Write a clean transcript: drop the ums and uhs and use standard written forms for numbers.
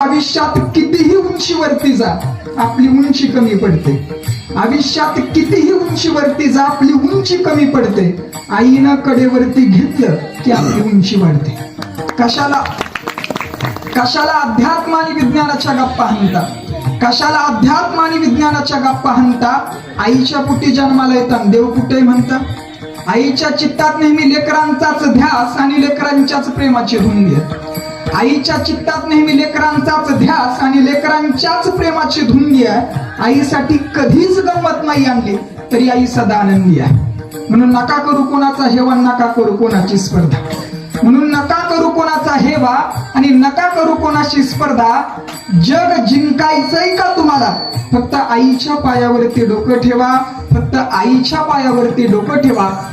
आयुष्यात कितीही उंचीवरती जा आपली उंची कमी पडते. आयुष्यात कितीही उंचीवरती जा आपली उंची कमी पडते. आईनं कडेवरती घेतलं की आपली उंची वाढते. कशाला कशाला अध्यात्म आणि विज्ञानाच्या गप्पा हाणता? कशाला अध्यात्म आणि विज्ञानाच्या गप्पा हाणता? आईच्या पोटी जन्माला येतात देव कुठे म्हणता? आईच्या चित्तात नेहमी लेकरांचाच ध्यास आणि लेकरांच्याच प्रेमाची धुंदी. आईच्या चित्तात नेहमी लेकरांचाच ध्यास आणि लेकरांच्याच प्रेमाची धुंदी आहे. आईसाठी कधीच गंमत नाही आणली तरी आई सदा आनंदी आहे. म्हणून नका करू कोणाचा हेवा, नका करू कोणाची स्पर्धा. म्हणून नका करू कोणाचा हेवा आणि नका करू कोणाची स्पर्धा. जग जिंकायचंय का तुम्हाला? फक्त आईच्या पायावरती डोकं ठेवा. फक्त आईच्या पायावरती डोकं ठेवा.